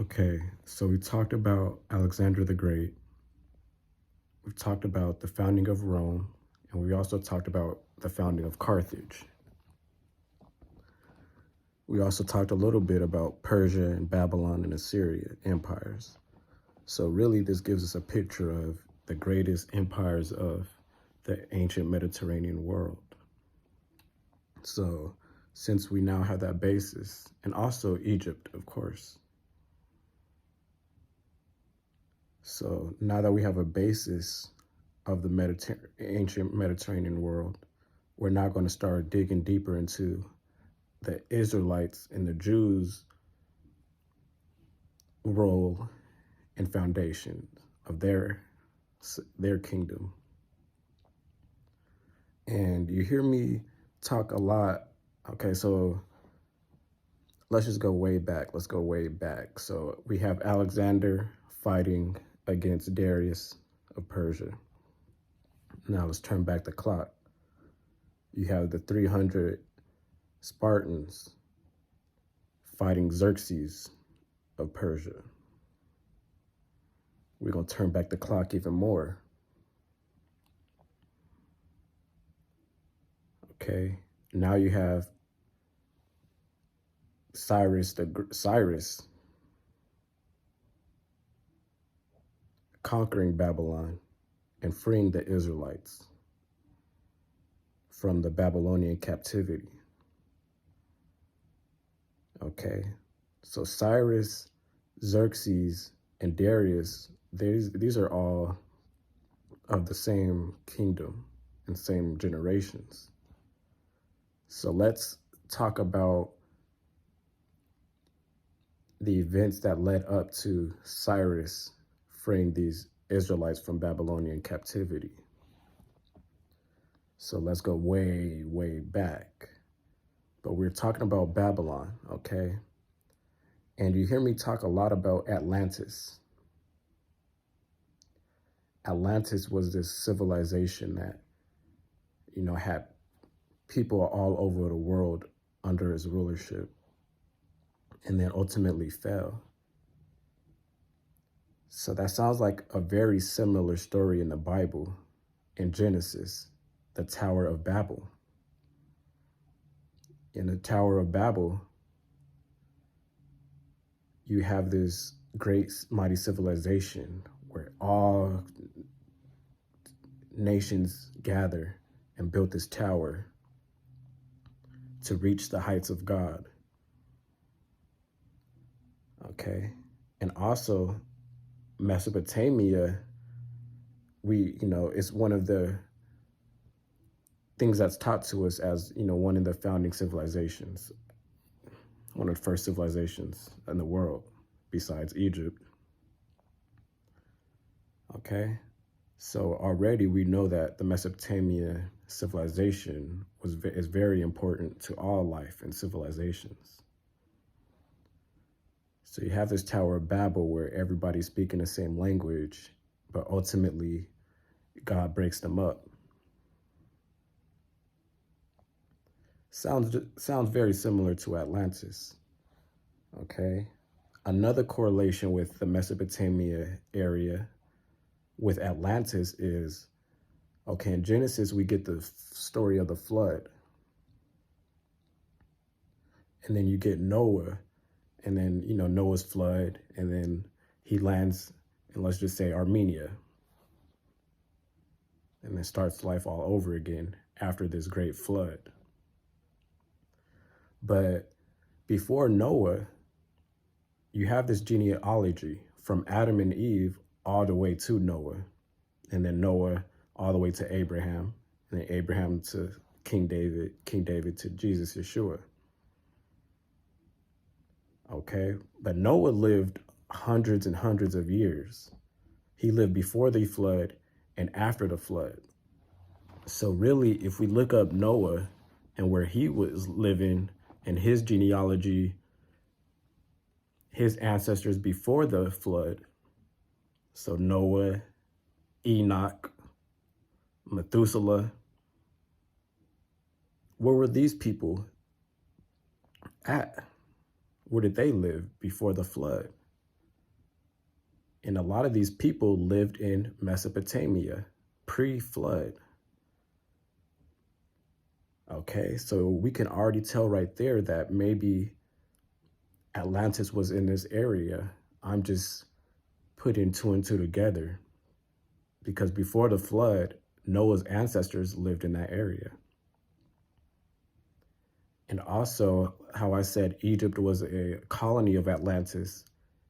Okay, so we talked about Alexander the Great. We've talked about the founding of Rome, and we also talked about the founding of Carthage. We also talked a little bit about Persia and Babylon and Assyria empires. So really, this gives us a picture of the greatest empires of the ancient Mediterranean world. So since we now have that basis, and also Egypt, of course. So now that we have a basis of the ancient Mediterranean world, we're now going to start digging deeper into the Israelites and the Jews' role and foundation of their kingdom. And you hear me talk a lot. Okay, so let's just go way back. Let's go way back. So we have Alexander fighting against Darius of Persia. Now let's turn back the clock. You have the 300 Spartans fighting Xerxes of Persia. We're going to turn back the clock even more. Okay, now you have Cyrus conquering Babylon and freeing the Israelites from the Babylonian captivity. Okay, so Cyrus, Xerxes, and Darius, these are all of the same kingdom and same generations. So let's talk about the events that led up to Cyrus freeing these Israelites from Babylonian captivity. So let's go way, way back. But we're talking about Babylon, okay? And you hear me talk a lot about Atlantis. Atlantis was this civilization that, had people all over the world under its rulership, and then ultimately fell. So that sounds like a very similar story in the Bible, in Genesis, the Tower of Babel. In the Tower of Babel, you have this great, mighty civilization where all nations gather and built this tower to reach the heights of God. Okay, and also Mesopotamia, it's one of the things that's taught to us as, one of the founding civilizations, one of the first civilizations in the world besides Egypt. Okay, so already we know that the Mesopotamia civilization is very important to all life and civilizations. So you have this Tower of Babel where everybody's speaking the same language, but ultimately God breaks them up. Sounds very similar to Atlantis, okay? Another correlation with the Mesopotamia area with Atlantis is, okay, in Genesis, we get the story of the flood. And then you get Noah, and then, Noah's flood, and then he lands in, let's just say, Armenia, and then starts life all over again after this great flood. But before Noah, you have this genealogy from Adam and Eve all the way to Noah, and then Noah all the way to Abraham, and then Abraham to King David to Jesus, Yeshua. Okay, but Noah lived hundreds and hundreds of years. He lived before the flood and after the flood. So really, if we look up Noah and where he was living and his genealogy, his ancestors before the flood, so Noah, Enoch, Methuselah, where were these people at? Where did they live before the flood? And a lot of these people lived in Mesopotamia pre-flood. Okay, so we can already tell right there that maybe Atlantis was in this area. I'm just putting two and two together because before the flood, Noah's ancestors lived in that area. And also how I said Egypt was a colony of Atlantis,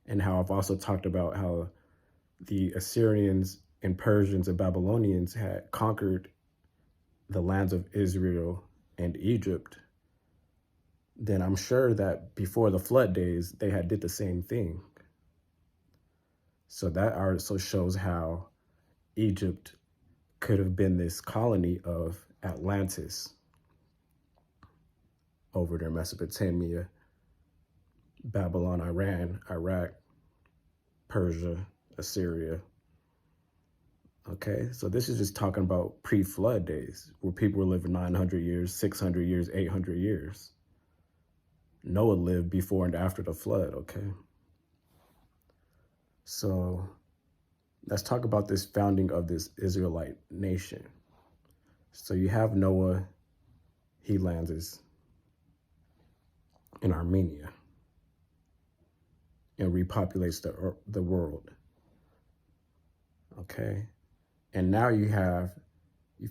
and how I've also talked about how the Assyrians and Persians and Babylonians had conquered the lands of Israel and Egypt, then I'm sure that before the flood days, they had did the same thing. So that also shows how Egypt could have been this colony of Atlantis over there, Mesopotamia, Babylon, Iran, Iraq, Persia, Assyria. Okay, so this is just talking about pre-flood days where people were living 900 years, 600 years, 800 years. Noah lived before and after the flood, okay? So let's talk about this founding of this Israelite nation. So you have Noah, he lands in Armenia and repopulates the world, okay? And now you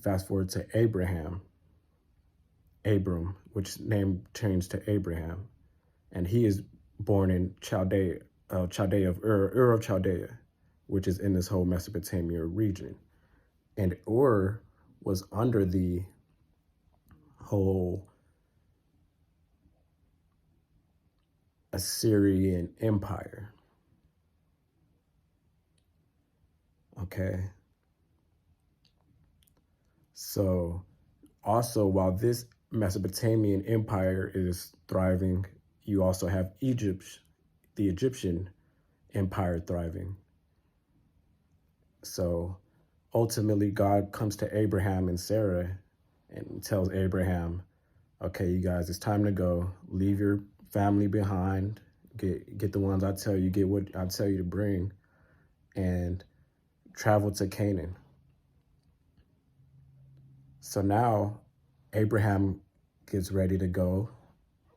fast forward to Abram, which name changed to Abraham, and he is born in Ur of Chaldea, which is in this whole Mesopotamia region. And Ur was under the whole Assyrian Empire. Okay. So also, while this Mesopotamian empire is thriving, you also have the Egyptian empire thriving. So ultimately, God comes to Abraham and Sarah and tells Abraham, okay, you guys, it's time to go. Leave your family behind. Get the ones I tell you, get what I tell you to bring, and travel to Canaan. So now Abraham gets ready to go,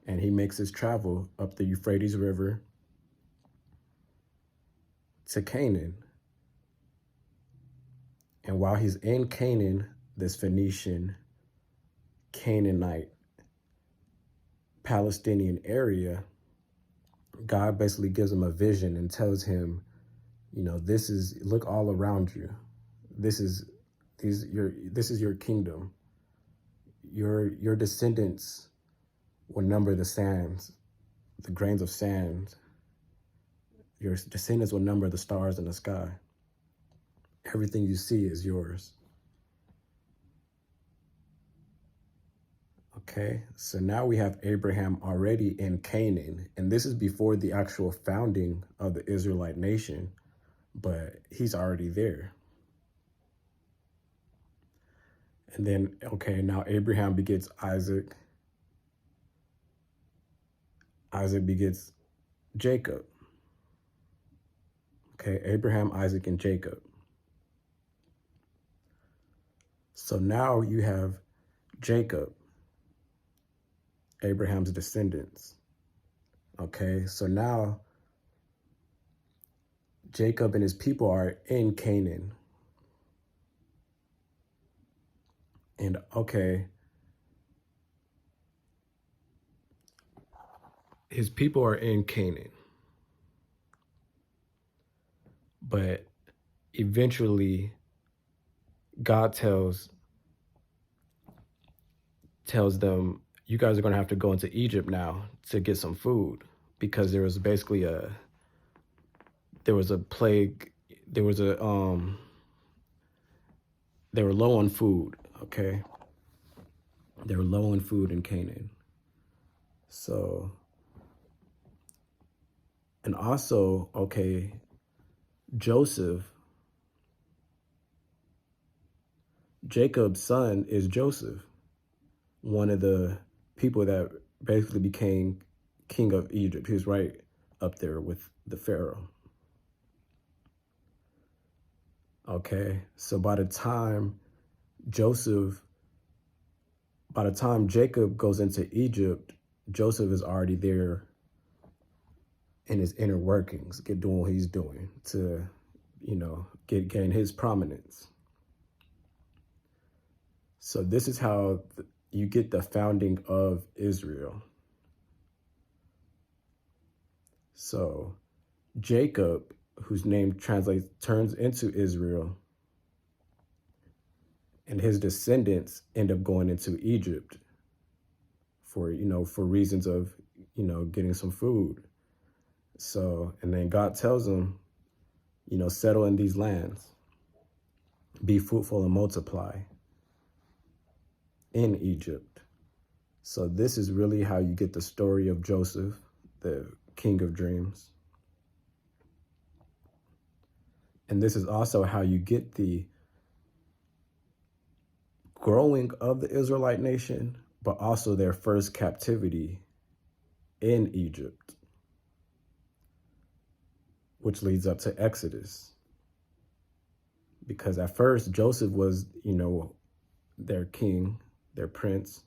and he makes his travel up the Euphrates River to Canaan. And while he's in Canaan, this Phoenician, Canaanite, Palestinian area, God basically gives him a vision and tells him, look all around you. This is your kingdom. Your descendants will number the sands, the grains of sand. Your descendants will number the stars in the sky. Everything you see is yours. Okay, so now we have Abraham already in Canaan, and this is before the actual founding of the Israelite nation, but he's already there. And then, okay, now Abraham begets Isaac. Isaac begets Jacob. Okay, Abraham, Isaac, and Jacob. So now you have Jacob, Abraham's descendants. Okay, so now Jacob and his people are in Canaan. And okay, his people are in Canaan. But eventually God tells them, you guys are going to have to go into Egypt now to get some food, because there was basically a plague. They were low on food. Okay. They were low on food in Canaan. So, and also, okay, Jacob's son is Joseph, one of the people that basically became king of Egypt. He was right up there with the Pharaoh. Okay, so by the time Jacob goes into Egypt, Joseph is already there in his inner workings, doing what he's doing to, gain his prominence. So this is how you get the founding of Israel. So Jacob, whose name turns into Israel, and his descendants end up going into Egypt for reasons of, getting some food. So, and then God tells them, settle in these lands, be fruitful and multiply in Egypt. So this is really how you get the story of Joseph, the king of dreams. And this is also how you get the growing of the Israelite nation, but also their first captivity in Egypt, which leads up to Exodus. Because at first Joseph was, their king, their prince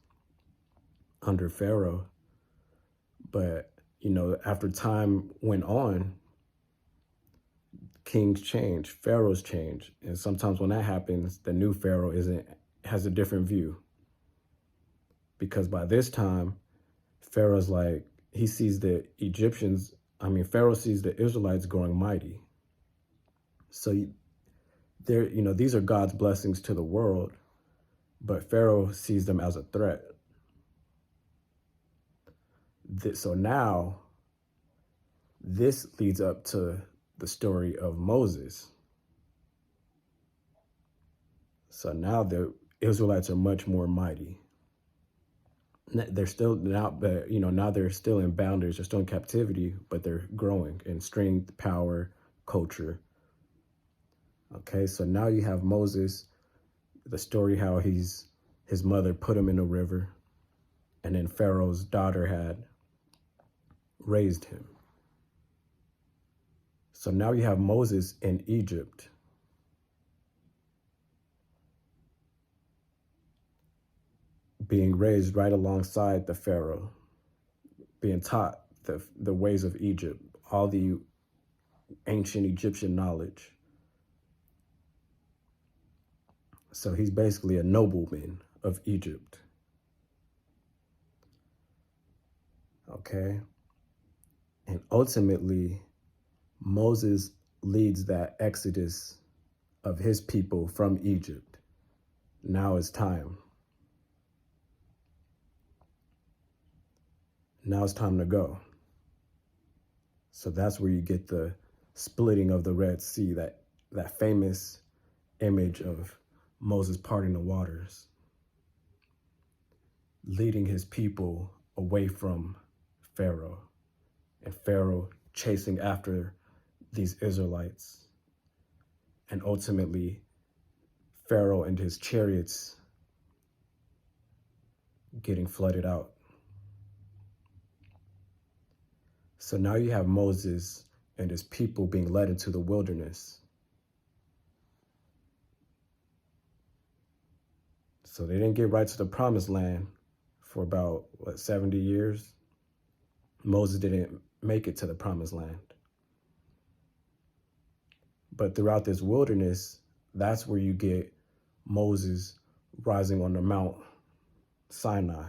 under Pharaoh. But, after time went on, kings change, pharaohs change. And sometimes when that happens, the new pharaoh has a different view. Because by this time, Pharaoh's like, he sees Pharaoh sees the Israelites growing mighty. So these are God's blessings to the world, but Pharaoh sees them as a threat. So now, this leads up to the story of Moses. So now the Israelites are much more mighty. They're still now they're still in boundaries, they're still in captivity, but they're growing in strength, power, culture. Okay, so now you have Moses, the story how his mother put him in a river, and then Pharaoh's daughter had raised him. So now you have Moses in Egypt. Being raised right alongside the Pharaoh, being taught the ways of Egypt, all the ancient Egyptian knowledge. So he's basically a nobleman of Egypt. Okay? And ultimately, Moses leads that exodus of his people from Egypt. Now it's time. Now it's time to go. So that's where you get the splitting of the Red Sea, that famous image of Moses parting the waters, leading his people away from Pharaoh, and Pharaoh chasing after these Israelites, and ultimately Pharaoh and his chariots getting flooded out. So now you have Moses and his people being led into the wilderness. So they didn't get right to the promised land for about, 70 years? Moses didn't make it to the promised land. But throughout this wilderness, that's where you get Moses rising on the Mount Sinai,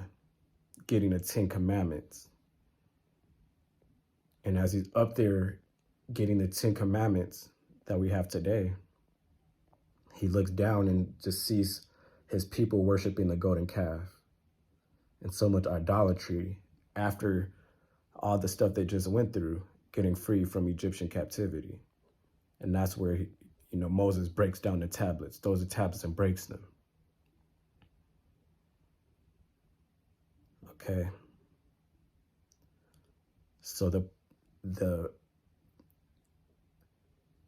getting the 10 Commandments. And as he's up there getting the 10 Commandments that we have today, he looks down and just sees his people worshiping the golden calf, and so much idolatry after all the stuff they just went through, getting free from Egyptian captivity. And that's where Moses breaks down the tablets, throws the tablets and breaks them. Okay. So the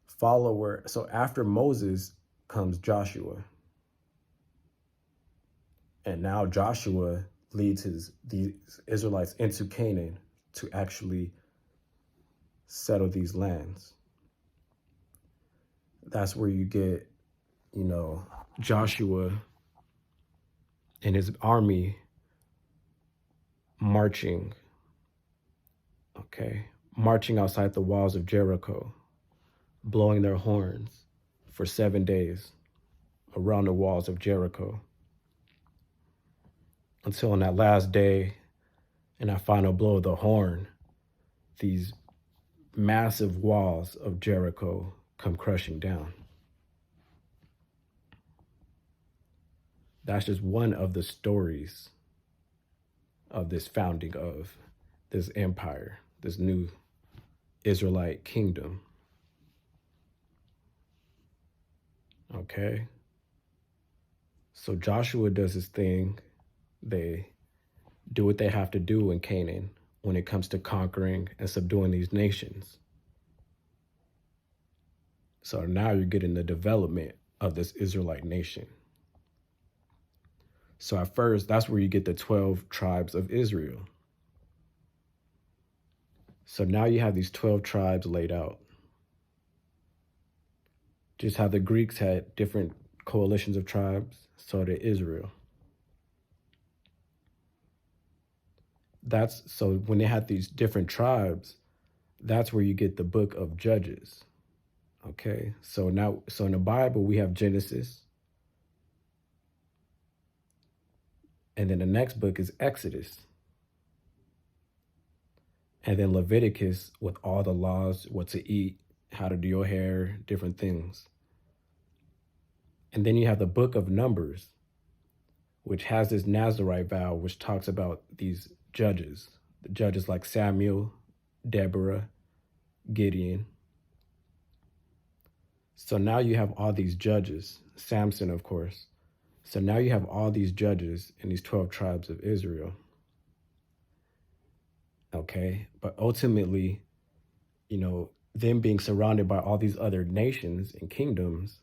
follower, so after Moses comes Joshua. And now Joshua leads these Israelites into Canaan to actually settle these lands. That's where you get Joshua and his army marching, marching outside the walls of Jericho, blowing their horns for 7 days around the walls of Jericho, until on that last day, in that final blow of the horn, these massive walls of Jericho come crushing down. That's just one of the stories of this founding of this empire, this new Israelite kingdom. Okay? So Joshua does his thing. They do what they have to do in Canaan when it comes to conquering and subduing these nations. So now you're getting the development of this Israelite nation. So at first, that's where you get the 12 tribes of Israel. So now you have these 12 tribes laid out. Just how the Greeks had different coalitions of tribes, so did Israel. So when they had these different tribes, that's where you get the book of Judges. Okay, so in the Bible, we have Genesis. And then the next book is Exodus. And then Leviticus with all the laws, what to eat, how to do your hair, different things. And then you have the book of Numbers, which has this Nazirite vow, which talks about these judges, the judges like Samuel, Deborah, Gideon. So now you have all these judges, Samson, of course. So now you have all these judges in these 12 tribes of Israel. Okay, but ultimately, them being surrounded by all these other nations and kingdoms,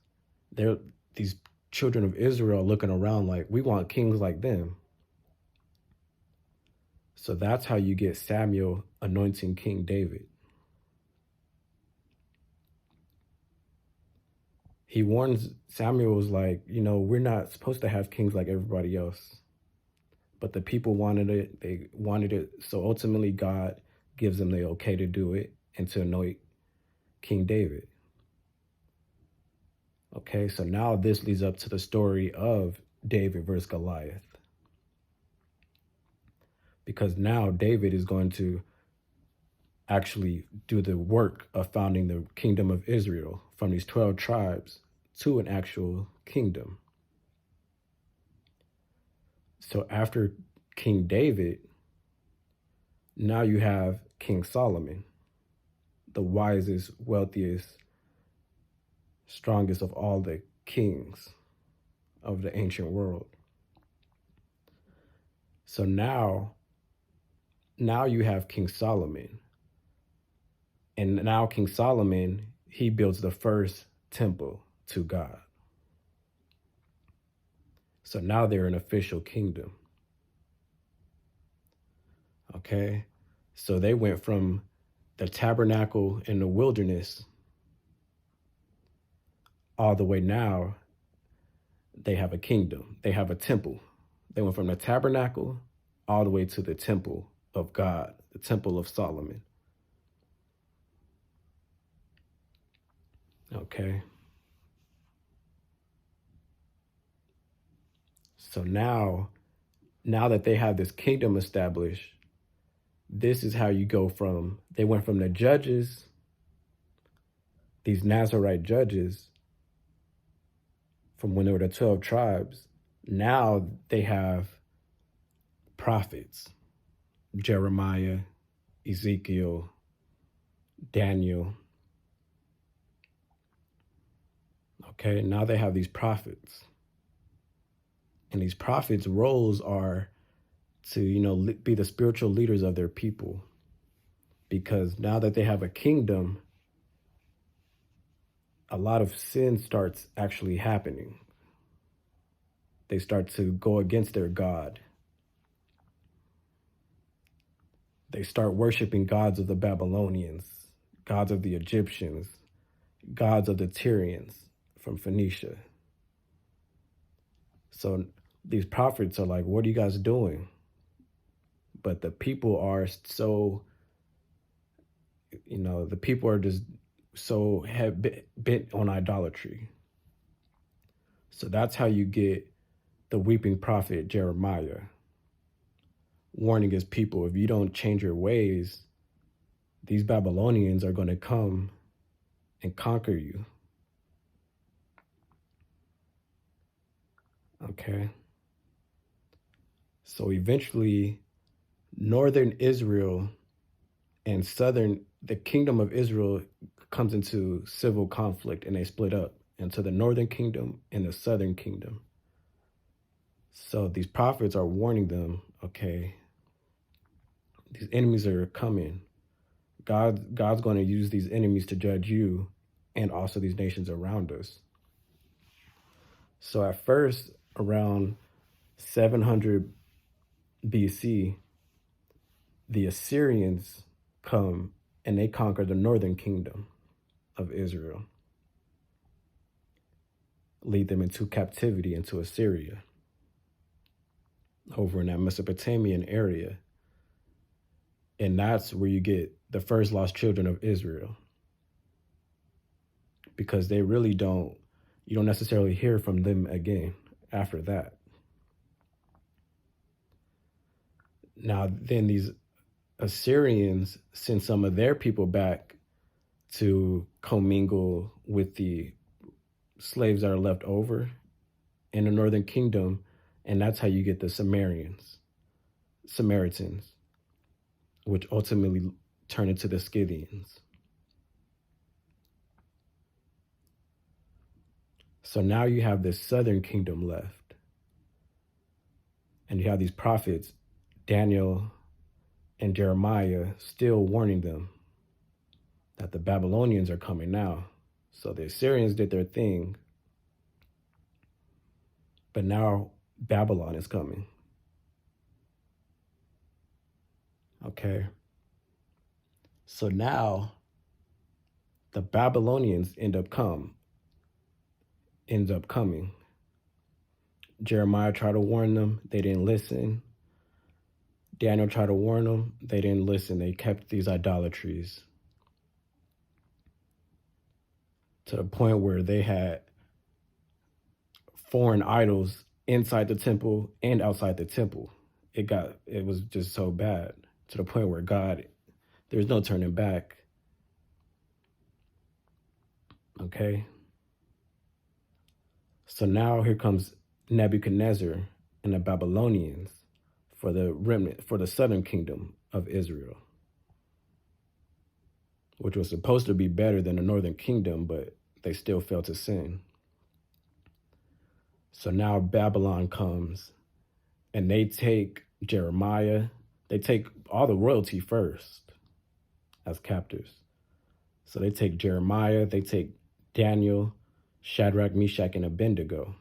these children of Israel looking around like, we want kings like them. So that's how you get Samuel anointing King David. He warns, Samuel was like, we're not supposed to have kings like everybody else. But the people wanted it. They wanted it. So ultimately, God gives them the okay to do it and to anoint King David. Okay, so now this leads up to the story of David versus Goliath. Because now David is going to actually do the work of founding the kingdom of Israel from these 12 tribes to an actual kingdom. So after King David, now you have King Solomon, the wisest, wealthiest, strongest of all the kings of the ancient world. So now you have King Solomon. And now King Solomon, he builds the first temple to God. So now they're an official kingdom. Okay, so they went from the tabernacle in the wilderness all the way now, they have a kingdom, they have a temple. They went from the tabernacle all the way to the temple of God, the temple of Solomon. Okay. So now that they have this kingdom established, this is how you go from, they went from the judges, these Nazirite judges, from when there were the 12 tribes, now they have prophets, Jeremiah, Ezekiel, Daniel. Okay, now they have these prophets. And these prophets' roles are to, be the spiritual leaders of their people. Because now that they have a kingdom, a lot of sin starts actually happening. They start to go against their God. They start worshiping gods of the Babylonians, gods of the Egyptians, gods of the Tyrians from Phoenicia. So these prophets are like, what are you guys doing? But the people are so, the people are just so bent on idolatry. So that's how you get the weeping prophet Jeremiah warning his people, if you don't change your ways, these Babylonians are going to come and conquer you. Okay. So eventually, northern Israel and the kingdom of Israel comes into civil conflict, and they split up into the northern kingdom and the southern kingdom. So these prophets are warning them, okay, these enemies are coming. God's going to use these enemies to judge you and also these nations around us. So at first, around 700 BC, the Assyrians come and they conquer the northern kingdom of Israel, lead them into captivity into Assyria, over in that Mesopotamian area. And that's where you get the first lost children of Israel, because you don't necessarily hear from them again after that. Now, then these Assyrians send some of their people back to commingle with the slaves that are left over in the northern kingdom, and that's how you get the Samaritans, which ultimately turn into the Scythians. So now you have this southern kingdom left, and you have these prophets, Daniel and Jeremiah, still warning them that the Babylonians are coming now. So the Assyrians did their thing, but now Babylon is coming. Okay. So now the Babylonians end up coming. Jeremiah tried to warn them, they didn't listen. Daniel tried to warn them, they didn't listen. They kept these idolatries to the point where they had foreign idols inside the temple and outside the temple. It was just so bad, to the point where there's no turning back. Okay. So now here comes Nebuchadnezzar and the Babylonians for the remnant, for the southern kingdom of Israel, which was supposed to be better than the northern kingdom, but they still fell to sin. So now Babylon comes and they take Jeremiah, they take all the royalty first as captives. So they take Jeremiah, they take Daniel, Shadrach, Meshach, and Abednego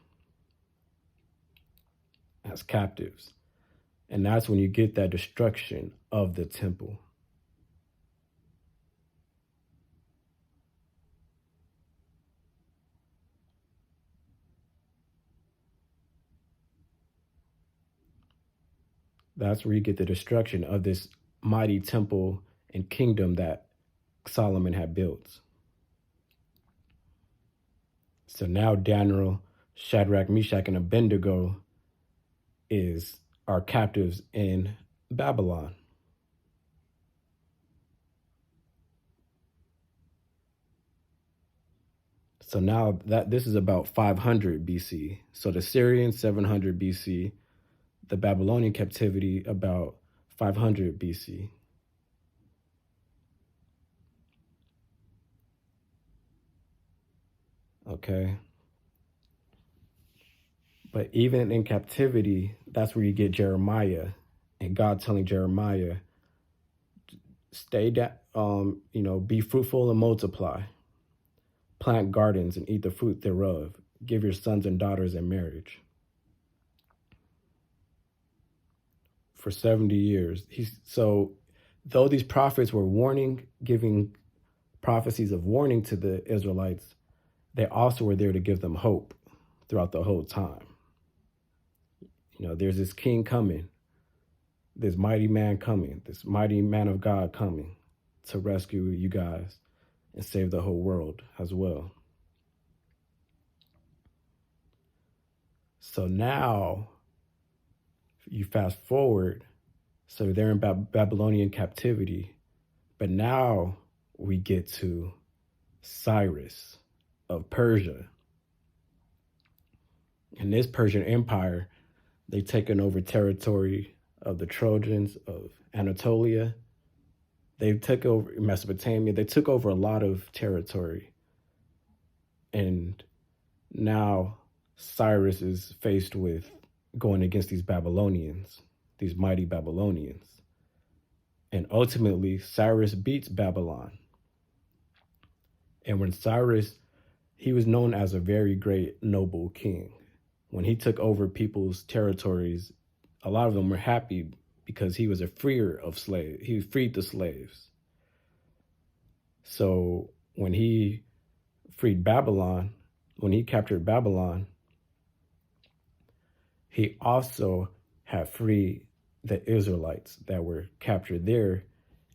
as captives. And that's when you get that destruction of the temple. That's where you get the destruction of this mighty temple and kingdom that Solomon had built. So now Daniel, Shadrach, Meshach, and Abednego are captives in Babylon. So now this is about 500 BC. So the Syrians, 700 BC, the Babylonian captivity about 500 BC. Okay. But even in captivity, that's where you get Jeremiah, and God telling Jeremiah, stay down, be fruitful and multiply, plant gardens and eat the fruit thereof, give your sons and daughters in marriage. For 70 years. So though these prophets were giving prophecies of warning to the Israelites, they also were there to give them hope throughout the whole time. There's this king coming, this mighty man coming, this mighty man of God coming to rescue you guys and save the whole world as well. So now you fast forward, so they're in Babylonian captivity, but now we get to Cyrus of Persia. In this Persian Empire, they've taken over territory of the Trojans of Anatolia. They took over Mesopotamia. They took over a lot of territory. And now Cyrus is faced with going against these Babylonians, these mighty Babylonians. And ultimately, Cyrus beats Babylon. And when Cyrus, he was known as a very great noble king. When he took over people's territories, a lot of them were happy because he was a freer of slaves. He freed the slaves. So when he freed Babylon, when he captured Babylon, he also had freed the Israelites that were captured there,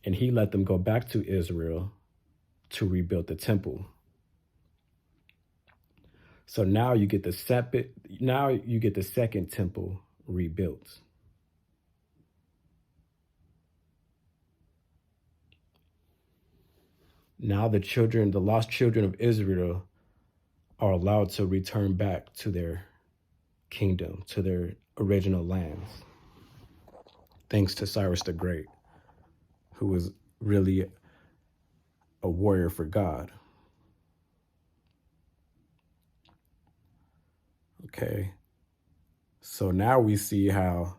and he let them go back to Israel to rebuild the temple. So now you get the second temple rebuilt. Now the lost children of Israel are allowed to return back to their kingdom, to their original lands, thanks to Cyrus the Great, who was really a warrior for God. Okay, so now we see how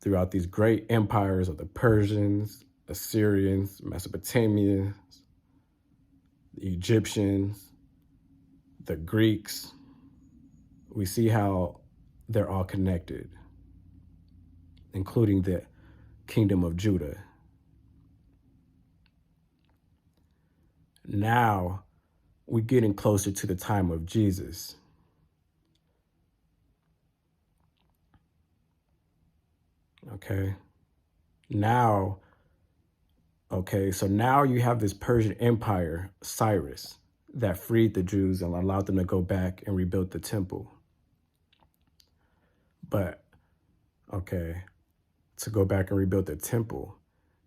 throughout these great empires of the Persians, Assyrians, Mesopotamians, the Egyptians, the Greeks, we see how they're all connected, including the kingdom of Judah. Now we're getting closer to the time of Jesus. Okay. So now you have this Persian Empire, Cyrus, that freed the Jews and allowed them to go back and rebuild the temple. But, to go back and rebuild the temple.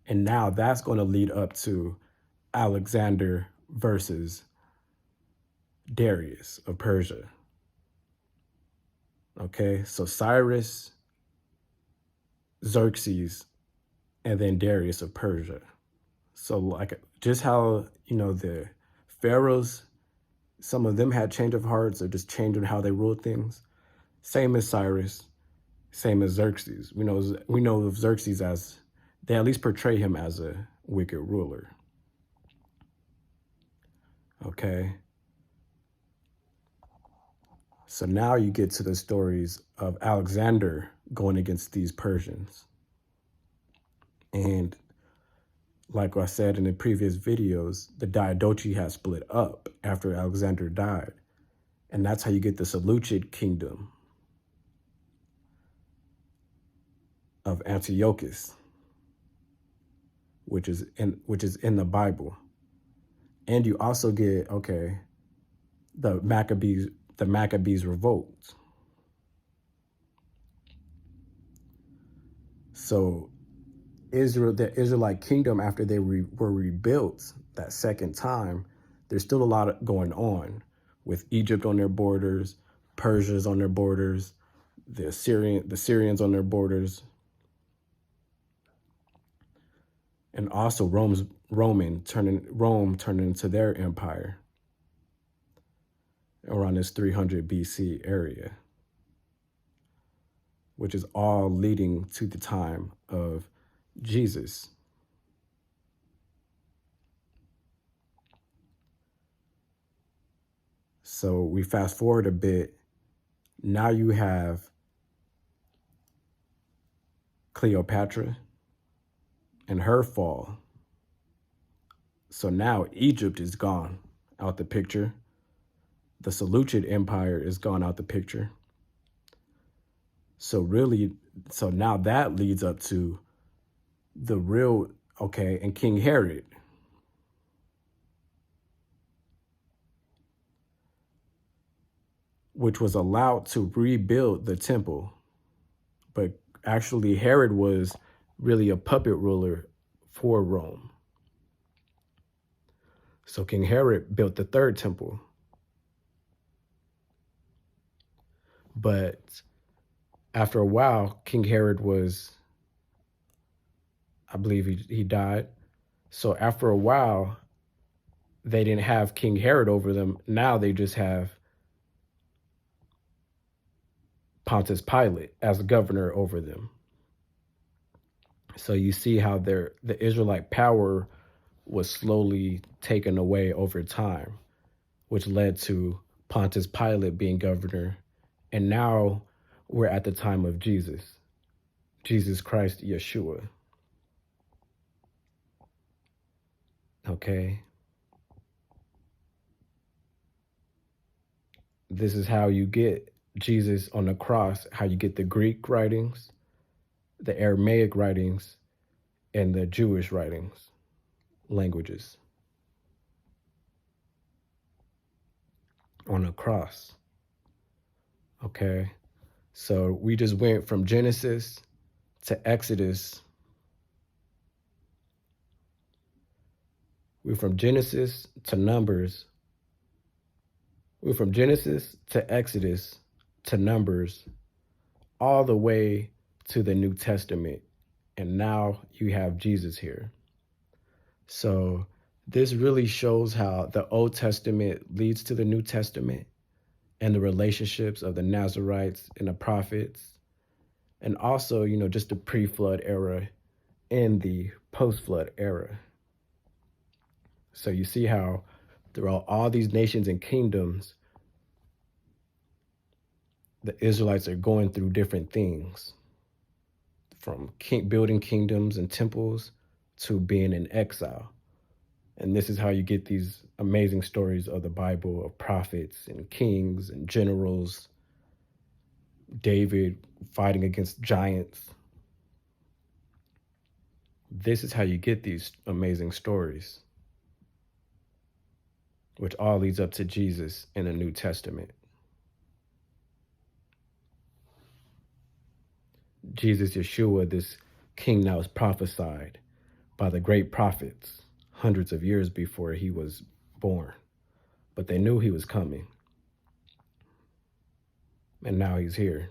And now that's going to lead up to Alexander versus Darius of Persia. Okay, so Cyrus, Xerxes, and then Darius of Persia. So just how, the pharaohs, some of them had change of hearts or just changing how they ruled things. Same as Cyrus, same as Xerxes. We know of Xerxes as, they at least portray him as a wicked ruler. Okay. So now you get to the stories of Alexander going against these Persians. And like I said in the previous videos, the Diadochi has split up after Alexander died. And that's how you get the Seleucid kingdom of Antiochus, which is in the Bible. And you also get, the Maccabees revolt. So the Israelite kingdom, after they were rebuilt that second time, there's still a lot going on with Egypt on their borders, Persia's on their borders, the Syrians on their borders, and also Rome turning into their empire around this 300 BC area, which is all leading to the time of Jesus. So we fast forward a bit. Now you have Cleopatra and her fall. So now Egypt is gone out the picture. The Seleucid Empire is gone out the picture. So really, so now that leads up to the real, okay, and King Herod, which was allowed to rebuild the temple. But actually, Herod was really a puppet ruler for Rome. So King Herod built the third temple. But after a while, King Herod was, I believe he died. So after a while, they didn't have King Herod over them. Now they just have Pontius Pilate as governor over them. So you see how the Israelite power was slowly taken away over time, which led to Pontius Pilate being governor. And now we're at the time of Jesus Christ, Yeshua. Okay. This is how you get Jesus on the cross, how you get the Greek writings, the Aramaic writings, and the Jewish writings, languages on a cross. Okay. So we just went from Genesis to Exodus. We're from Genesis to Numbers. We're from Genesis to Exodus to Numbers, all the way to the New Testament. And now you have Jesus here. So this really shows how the Old Testament leads to the New Testament and the relationships of the Nazirites and the prophets. And also, you know, just the pre-flood era and the post-flood era. So you see how throughout all these nations and kingdoms, the Israelites are going through different things, from building kingdoms and temples to being in exile. And this is how you get these amazing stories of the Bible, of prophets and kings and generals, David fighting against giants. This is how you get these amazing stories, which all leads up to Jesus in the New Testament. Jesus, Yeshua, this king that was prophesied by the great prophets hundreds of years before he was born. But they knew he was coming. And now he's here.